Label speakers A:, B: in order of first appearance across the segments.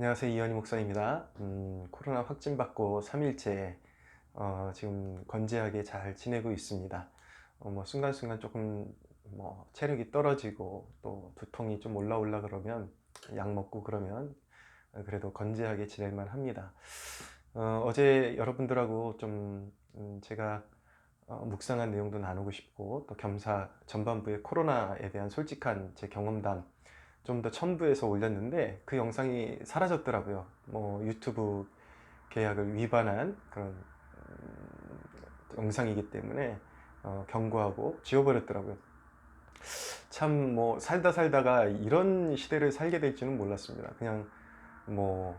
A: 안녕하세요. 이현희 목사입니다. 코로나 확진받고 3일째 지금 건재하게 잘 지내고 있습니다. 순간순간 조금 체력이 떨어지고 또 두통이 좀 올라올라 그러면 약 먹고 그러면 그래도 건재하게 지낼만 합니다. 어제 여러분들하고 좀 제가 묵상한 내용도 나누고 싶고 또 겸사 전반부의 코로나에 대한 솔직한 제 경험담 좀 더 첨부해서 올렸는데 그 영상이 사라졌더라고요. 유튜브 계약을 위반한 그런 영상이기 때문에 경고하고 지워버렸더라고요. 참 살다 살다가 이런 시대를 살게 될 줄은 몰랐습니다. 그냥 뭐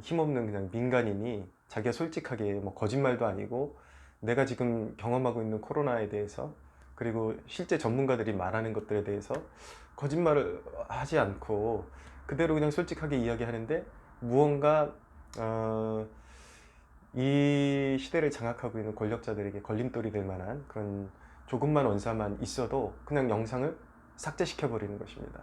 A: 힘없는 그냥 민간인이 자기가 솔직하게 거짓말도 아니고 내가 지금 경험하고 있는 코로나에 대해서 그리고 실제 전문가들이 말하는 것들에 대해서 거짓말을 하지 않고 그대로 그냥 솔직하게 이야기하는데 무언가 이 시대를 장악하고 있는 권력자들에게 걸림돌이 될 만한 그런 조금만 언사만 있어도 그냥 영상을 삭제시켜 버리는 것입니다.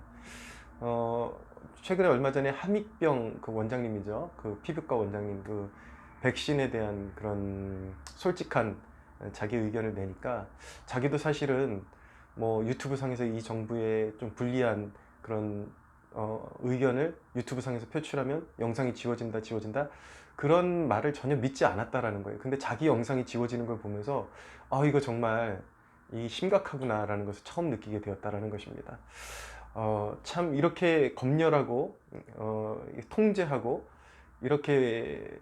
A: 최근에 얼마 전에 함익병 그 원장님이죠. 그 피부과 원장님 그 백신에 대한 그런 솔직한 자기 의견을 내니까 자기도 사실은 유튜브 상에서 이 정부의 좀 불리한 그런 의견을 유튜브 상에서 표출하면 영상이 지워진다 그런 말을 전혀 믿지 않았다라는 거예요. 근데 자기 영상이 지워지는 걸 보면서 이거 정말 이 심각하구나라는 것을 처음 느끼게 되었다라는 것입니다. 참 이렇게 검열하고 통제하고 이렇게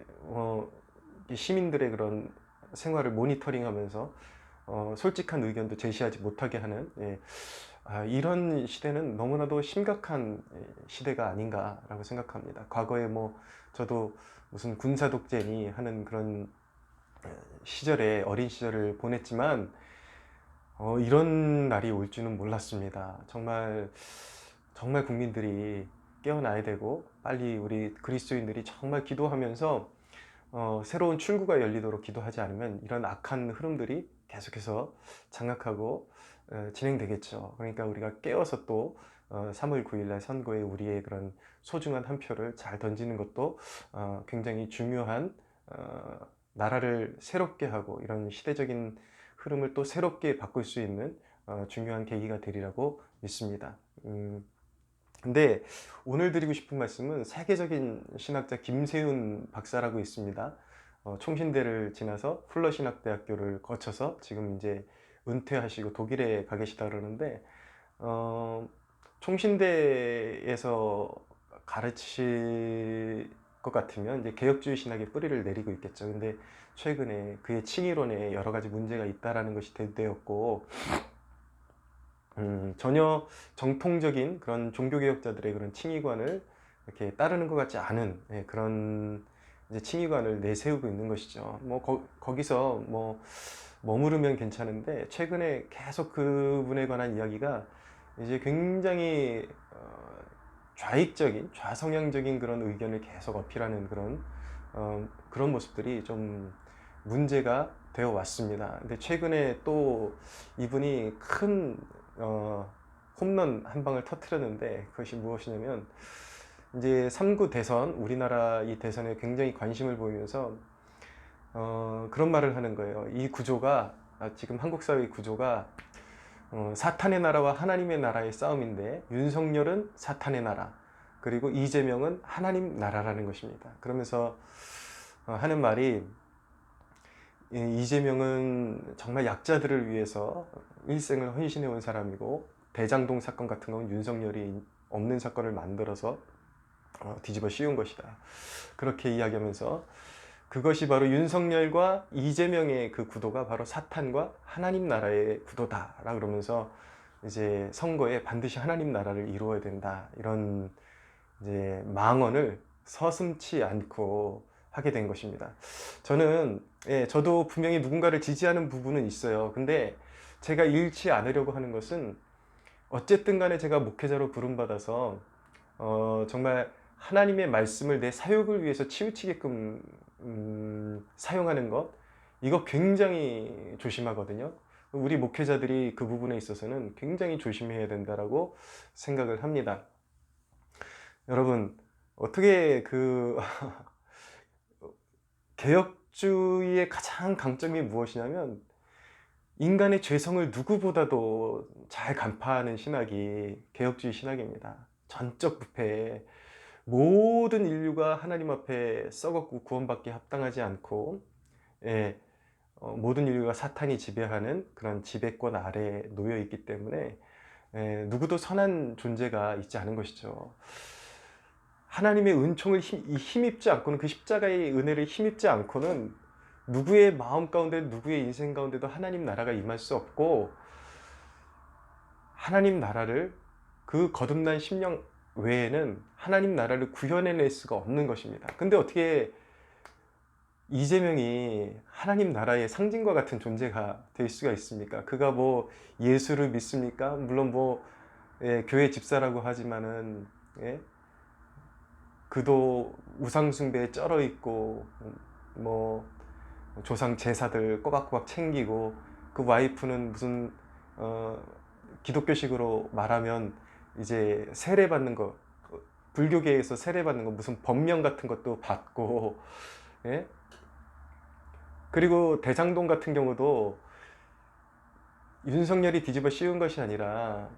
A: 시민들의 그런 생활을 모니터링하면서 솔직한 의견도 제시하지 못하게 하는 이런 시대는 너무나도 심각한 시대가 아닌가라고 생각합니다. 과거에 저도 무슨 군사독재니 하는 그런 시절에 어린 시절을 보냈지만 이런 날이 올 줄은 몰랐습니다. 정말 정말 국민들이 깨어나야 되고 빨리 우리 그리스도인들이 정말 기도하면서 새로운 출구가 열리도록 기도하지 않으면 이런 악한 흐름들이 계속해서 장악하고 진행되겠죠. 그러니까 우리가 깨어서 또 3월 9일 날 선거에 우리의 그런 소중한 한 표를 잘 던지는 것도 굉장히 중요한 나라를 새롭게 하고 이런 시대적인 흐름을 또 새롭게 바꿀 수 있는 중요한 계기가 되리라고 믿습니다. 근데 오늘 드리고 싶은 말씀은 세계적인 신학자 김세윤 박사라고 있습니다. 총신대를 지나서 풀러신학대학교를 거쳐서 지금 이제 은퇴하시고 독일에 가 계시다 그러는데 총신대에서 가르칠 것 같으면 이제 개혁주의 신학의 뿌리를 내리고 있겠죠. 근데 최근에 그의 칭의론에 여러 가지 문제가 있다라는 것이 대두되었고 전혀 정통적인 그런 종교개혁자들의 그런 칭의관을 이렇게 따르는 것 같지 않은 그런 이제 칭의관을 내세우고 있는 것이죠. 거기서 머무르면 괜찮은데 최근에 계속 그분에 관한 이야기가 이제 굉장히 좌익적인 좌성향적인 그런 의견을 계속 어필하는 그런 모습들이 좀 문제가 되어 왔습니다. 근데 최근에 또 이분이 큰 홈런 한 방을 터뜨렸는데 그것이 무엇이냐면 이제 3구 대선 우리나라 이 대선에 굉장히 관심을 보이면서 그런 말을 하는 거예요. 이 구조가 지금 한국 사회의 구조가 사탄의 나라와 하나님의 나라의 싸움인데 윤석열은 사탄의 나라 그리고 이재명은 하나님 나라라는 것입니다. 그러면서 하는 말이 이재명은 정말 약자들을 위해서 일생을 헌신해 온 사람이고 대장동 사건 같은 건 윤석열이 없는 사건을 만들어서 뒤집어 씌운 것이다. 그렇게 이야기하면서 그것이 바로 윤석열과 이재명의 그 구도가 바로 사탄과 하나님 나라의 구도다 라 그러면서 이제 선거에 반드시 하나님 나라를 이루어야 된다 이런 이제 망언을 서슴지 않고 하게 된 것입니다. 저도 분명히 누군가를 지지하는 부분은 있어요. 근데 제가 잃지 않으려고 하는 것은 어쨌든 간에 제가 목회자로 부름받아서 정말 하나님의 말씀을 내 사역을 위해서 치우치게끔 사용하는 것 이거 굉장히 조심하거든요. 우리 목회자들이 그 부분에 있어서는 굉장히 조심해야 된다라고 생각을 합니다. 여러분 어떻게 그 개혁주의의 가장 강점이 무엇이냐면 인간의 죄성을 누구보다도 잘 간파하는 신학이 개혁주의 신학입니다. 전적 부패, 모든 인류가 하나님 앞에 썩었고 구원받기 합당하지 않고, 예, 모든 인류가 사탄이 지배하는 그런 지배권 아래에 놓여 있기 때문에 누구도 선한 존재가 있지 않은 것이죠. 하나님의 은총을 힘입지 않고는, 그 십자가의 은혜를 힘입지 않고는 누구의 마음 가운데, 누구의 인생 가운데도 하나님 나라가 임할 수 없고, 하나님 나라를, 그 거듭난 심령 외에는 하나님 나라를 구현해낼 수가 없는 것입니다. 근데 어떻게 이재명이 하나님 나라의 상징과 같은 존재가 될 수가 있습니까? 그가 뭐 예수를 믿습니까? 물론 뭐 교회 집사라고 하지만은, 예? 그도 우상숭배에 쩔어 있고, 뭐 조상 제사들 꼬박꼬박 챙기고, 그 와이프는 무슨 기독교식으로 말하면 이제 세례 받는 거, 불교계에서 세례 받는 거 무슨 법명 같은 것도 받고, 예? 그리고 대장동 같은 경우도 윤석열이 뒤집어 씌운 것이 아니라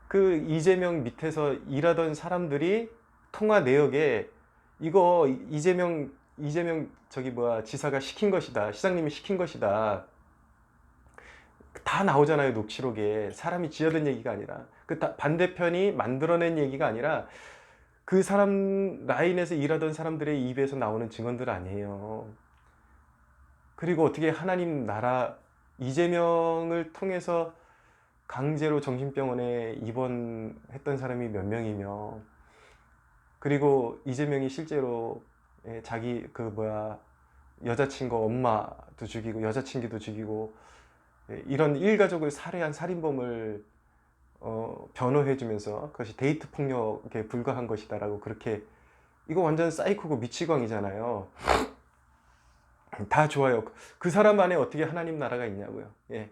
A: 그 이재명 밑에서 일하던 사람들이 통화 내역에 이거 이재명 저기 뭐야 지사가 시킨 것이다, 시장님이 시킨 것이다, 다 나오잖아요. 녹취록에 사람이 지어낸 얘기가 아니라, 그 반대편이 만들어낸 얘기가 아니라 그 사람 라인에서 일하던 사람들의 입에서 나오는 증언들 아니에요. 그리고 어떻게 하나님 나라, 이재명을 통해서 강제로 정신병원에 입원했던 사람이 몇 명이며, 그리고 이재명이 실제로 자기 그 뭐야 여자친구 엄마도 죽이고 여자친구도 죽이고 이런 일가족을 살해한 살인범을 변호해주면서 그것이 데이트 폭력에 불과한 것이다라고, 그렇게, 이거 완전 사이코고 미치광이잖아요. 다 좋아요. 그 사람 안에 어떻게 하나님 나라가 있냐고요. 예.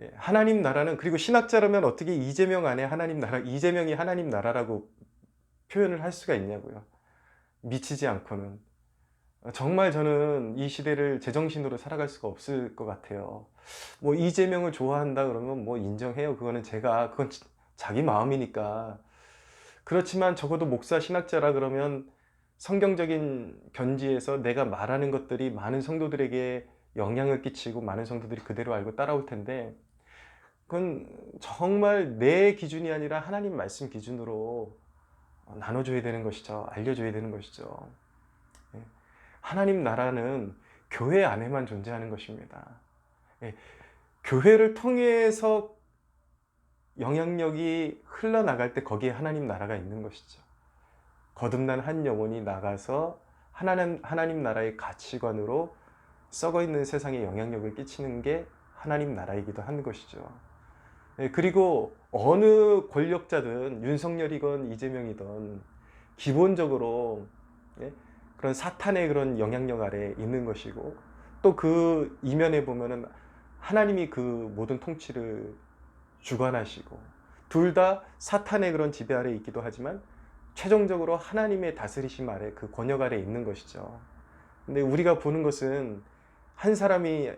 A: 예. 하나님 나라는, 그리고 신학자라면 어떻게 이재명 안에 하나님 나라, 이재명이 하나님 나라라고 표현을 할 수가 있냐고요. 미치지 않고는. 정말 저는 이 시대를 제정신으로 살아갈 수가 없을 것 같아요. 뭐 이재명을 좋아한다 그러면 뭐 인정해요. 그건 자기 마음이니까. 그렇지만 적어도 목사 신학자라 그러면 성경적인 견지에서 내가 말하는 것들이 많은 성도들에게 영향을 끼치고 많은 성도들이 그대로 알고 따라올 텐데, 그건 정말 내 기준이 아니라 하나님 말씀 기준으로 나눠줘야 되는 것이죠. 알려줘야 되는 것이죠. 예. 하나님 나라는 교회 안에만 존재하는 것입니다. 예. 교회를 통해서 영향력이 흘러나갈 때 거기에 하나님 나라가 있는 것이죠. 거듭난 한 영혼이 나가서 하나님 나라의 가치관으로 썩어 있는 세상에 영향력을 끼치는 게 하나님 나라이기도 한 것이죠. 예, 그리고 어느 권력자든 윤석열이건 이재명이든 기본적으로, 예, 그런 사탄의 그런 영향력 아래 있는 것이고, 또 그 이면에 보면은 하나님이 그 모든 통치를 주관하시고, 둘 다 사탄의 그런 지배 아래 있기도 하지만 최종적으로 하나님의 다스리심 아래, 그 권역 아래 있는 것이죠. 근데 우리가 보는 것은 한 사람이,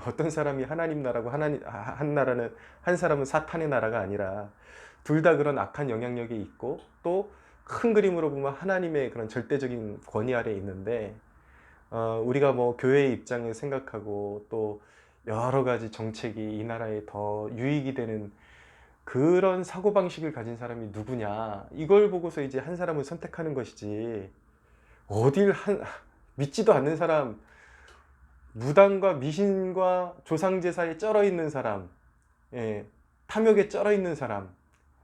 A: 어떤 사람이 하나님 나라고 한 나라는, 한 사람은 사탄의 나라가 아니라 둘 다 그런 악한 영향력이 있고, 또 큰 그림으로 보면 하나님의 그런 절대적인 권위 아래 있는데, 우리가 뭐 교회의 입장을 생각하고 또 여러 가지 정책이 이 나라에 더 유익이 되는 그런 사고방식을 가진 사람이 누구냐, 이걸 보고서 이제 한 사람을 선택하는 것이지, 어딜 믿지도 않는 사람, 무당과 미신과 조상제사에 쩔어 있는 사람, 예, 탐욕에 쩔어 있는 사람,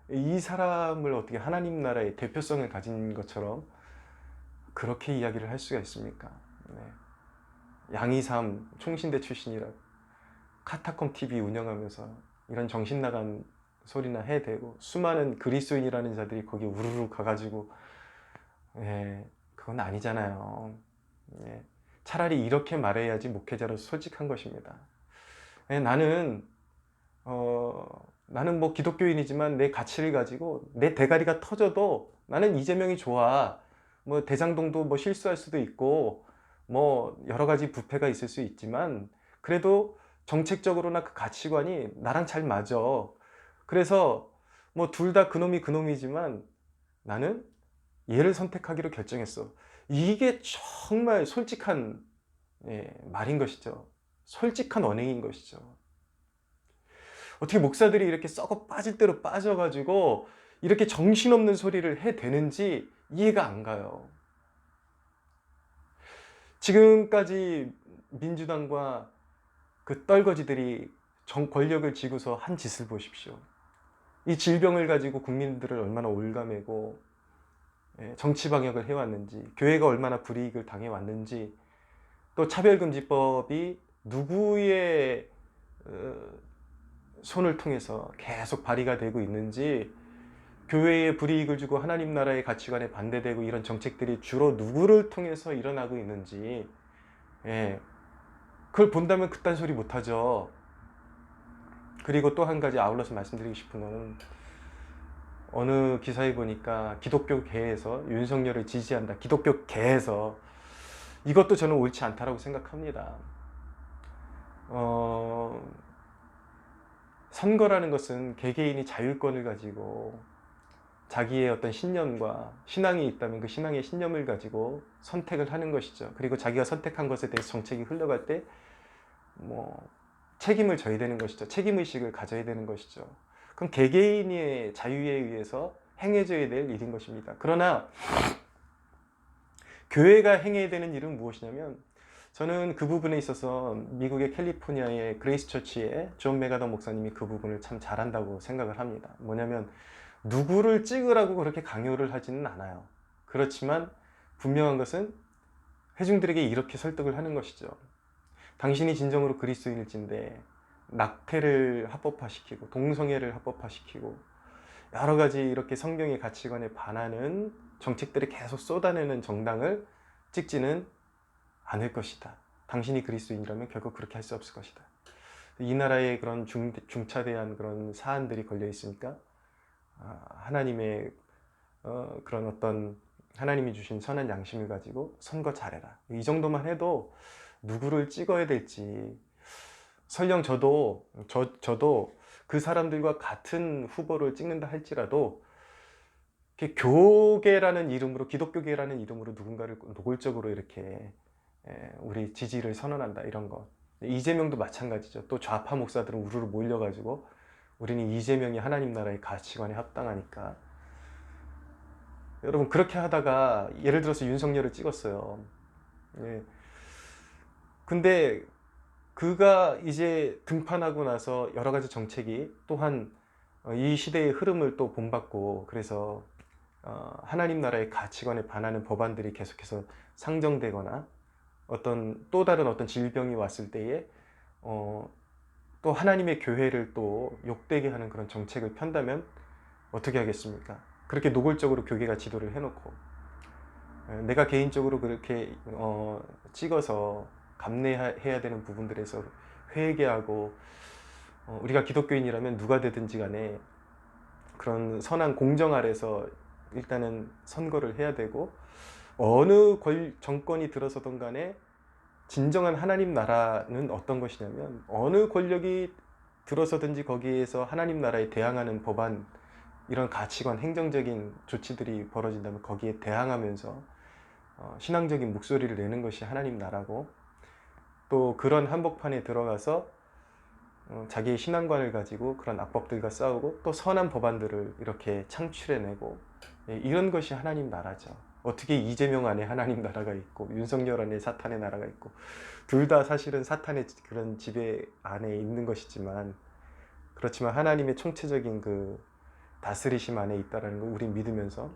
A: 이 사람을 어떻게 하나님 나라의 대표성을 가진 것처럼 그렇게 이야기를 할 수가 있습니까? 네. 양이삼 총신대 출신이라 카타콤 TV 운영하면서 이런 정신 나간 소리나 해대고, 수많은 그리스도인이라는 자들이 거기 우르르 가가지고, 예, 그건 아니잖아요. 예, 차라리 이렇게 말해야지 목회자로서 솔직한 것입니다. 예, 나는 뭐 기독교인이지만 내 가치를 가지고 내 대가리가 터져도 나는 이재명이 좋아. 뭐 대장동도 뭐 실수할 수도 있고 뭐 여러 가지 부패가 있을 수 있지만 그래도 정책적으로나 그 가치관이 나랑 잘 맞아. 그래서 뭐 둘 다 그놈이 그놈이지만 나는 얘를 선택하기로 결정했어. 이게 정말 솔직한 말인 것이죠. 솔직한 언행인 것이죠. 어떻게 목사들이 이렇게 썩어 빠질 대로 빠져가지고 이렇게 정신없는 소리를 해대는지 이해가 안 가요. 지금까지 민주당과 그 떨거지들이 권력을 쥐고서 한 짓을 보십시오. 이 질병을 가지고 국민들을 얼마나 올가매고 정치 방역을 해왔는지, 교회가 얼마나 불이익을 당해왔는지, 또 차별금지법이 누구의 손을 통해서 계속 발의가 되고 있는지, 교회에 불이익을 주고 하나님 나라의 가치관에 반대되고 이런 정책들이 주로 누구를 통해서 일어나고 있는지, 그걸 본다면 그딴 소리 못하죠. 그리고 또 한 가지 아울러서 말씀드리고 싶은 거는, 어느 기사에 보니까 기독교계에서 윤석열을 지지한다, 기독교계에서, 이것도 저는 옳지 않다라고 생각합니다. 선거라는 것은 개개인이 자율권을 가지고 자기의 어떤 신념과 신앙이 있다면 그 신앙의 신념을 가지고 선택을 하는 것이죠. 그리고 자기가 선택한 것에 대해서 정책이 흘러갈 때 뭐 책임을 져야 되는 것이죠. 책임의식을 가져야 되는 것이죠. 그건 개개인의 자유에 의해서 행해져야 될 일인 것입니다. 그러나 교회가 행해야 되는 일은 무엇이냐면, 저는 그 부분에 있어서 미국의 캘리포니아의 그레이스 처치의 존 메가더 목사님이 그 부분을 참 잘한다고 생각을 합니다. 뭐냐면 누구를 찍으라고 그렇게 강요를 하지는 않아요. 그렇지만 분명한 것은 회중들에게 이렇게 설득을 하는 것이죠. 당신이 진정으로 그리스도인일진데 낙태를 합법화시키고 동성애를 합법화시키고 여러 가지 이렇게 성경의 가치관에 반하는 정책들을 계속 쏟아내는 정당을 찍지는 않을 것이다. 당신이 그리스도인이라면 결국 그렇게 할 수 없을 것이다. 이 나라에 그런 중차대한 그런 사안들이 걸려 있으니까 하나님의 그런 어떤 하나님이 주신 선한 양심을 가지고 선거 잘해라. 이 정도만 해도 누구를 찍어야 될지, 설령 저도 그 사람들과 같은 후보를 찍는다 할지라도 교계라는 이름으로, 기독교계라는 이름으로 누군가를 노골적으로 이렇게 우리 지지를 선언한다, 이런 것. 이재명도 마찬가지죠. 또 좌파 목사들은 우르르 몰려가지고 우리는 이재명이 하나님 나라의 가치관에 합당하니까. 여러분, 그렇게 하다가 예를 들어서 윤석열을 찍었어요. 근데 그가 이제 등판하고 나서 여러 가지 정책이 또한 이 시대의 흐름을 또 본받고, 그래서 하나님 나라의 가치관에 반하는 법안들이 계속해서 상정되거나 어떤 또 다른 어떤 질병이 왔을 때에 또 하나님의 교회를 또 욕되게 하는 그런 정책을 편다면 어떻게 하겠습니까? 그렇게 노골적으로 교계가 지도를 해놓고 내가 개인적으로 그렇게 찍어서 감내해야 되는 부분들에서 회개하고, 우리가 기독교인이라면 누가 되든지 간에 그런 선한 공정 아래서 일단은 선거를 해야 되고, 어느 정권이 들어서든 간에 진정한 하나님 나라는 어떤 것이냐면, 어느 권력이 들어서든지 거기에서 하나님 나라에 대항하는 법안, 이런 가치관, 행정적인 조치들이 벌어진다면 거기에 대항하면서 신앙적인 목소리를 내는 것이 하나님 나라고, 또 그런 한복판에 들어가서 자기의 신앙관을 가지고 그런 악법들과 싸우고 또 선한 법안들을 이렇게 창출해내고, 이런 것이 하나님 나라죠. 어떻게 이재명 안에 하나님 나라가 있고 윤석열 안에 사탄의 나라가 있고, 둘 다 사실은 사탄의 그런 지배 안에 있는 것이지만, 그렇지만 하나님의 총체적인 그 다스리심 안에 있다는 걸 우린 믿으면서,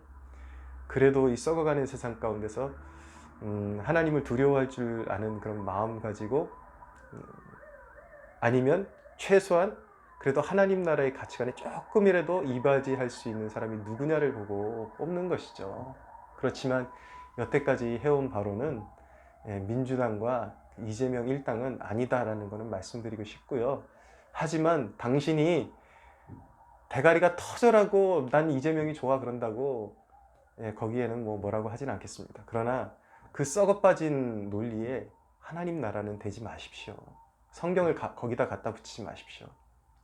A: 그래도 이 썩어가는 세상 가운데서 하나님을 두려워할 줄 아는 그런 마음 가지고, 아니면 최소한 그래도 하나님 나라의 가치관에 조금이라도 이바지할 수 있는 사람이 누구냐를 보고 뽑는 것이죠. 그렇지만 여태까지 해온 바로는 민주당과 이재명 일당은 아니다라는 것은 말씀드리고 싶고요. 하지만 당신이 대가리가 터져라고 난 이재명이 좋아 그런다고 예, 거기에는 뭐라고 하진 않겠습니다. 그러나 그 썩어 빠진 논리에 하나님 나라는 되지 마십시오. 성경을 거기다 갖다 붙이지 마십시오.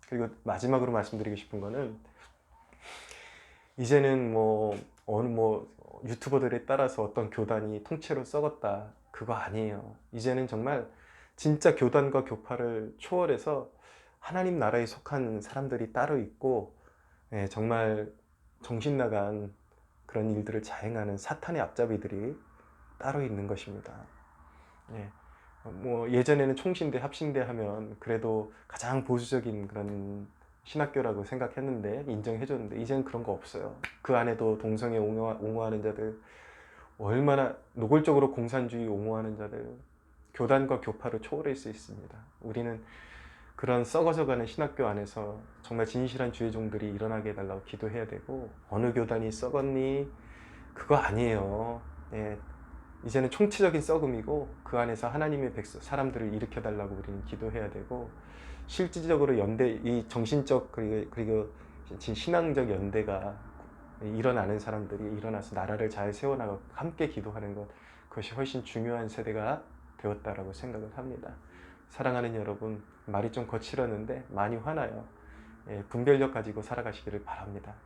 A: 그리고 마지막으로 말씀드리고 싶은 거는, 이제는 어느 유튜버들에 따라서 어떤 교단이 통째로 썩었다, 그거 아니에요. 이제는 정말 진짜 교단과 교파를 초월해서 하나님 나라에 속한 사람들이 따로 있고, 예, 정말 정신 나간 그런 일들을 자행하는 사탄의 앞잡이들이 따로 있는 것입니다. 예. 예전에는 총신대, 합신대 하면 그래도 가장 보수적인 그런 신학교라고 생각했는데, 인정해줬는데, 이제는 그런 거 없어요. 그 안에도 동성애 옹호하는 자들, 얼마나 노골적으로 공산주의 옹호하는 자들, 교단과 교파를 초월할 수 있습니다. 우리는 그런 썩어져가는 신학교 안에서 정말 진실한 주의 종들이 일어나게 해달라고 기도해야 되고, 어느 교단이 썩었니? 그거 아니에요. 예, 이제는 총체적인 썩음이고, 그 안에서 하나님의 사람들을 일으켜달라고 우리는 기도해야 되고, 실질적으로 이 정신적 그리고 신앙적 연대가 일어나는 사람들이 일어나서 나라를 잘 세워나가고 함께 기도하는 것, 그것이 훨씬 중요한 세대가 되었다라고 생각을 합니다. 사랑하는 여러분, 말이 좀 거칠었는데 많이 화나요. 예, 분별력 가지고 살아가시기를 바랍니다.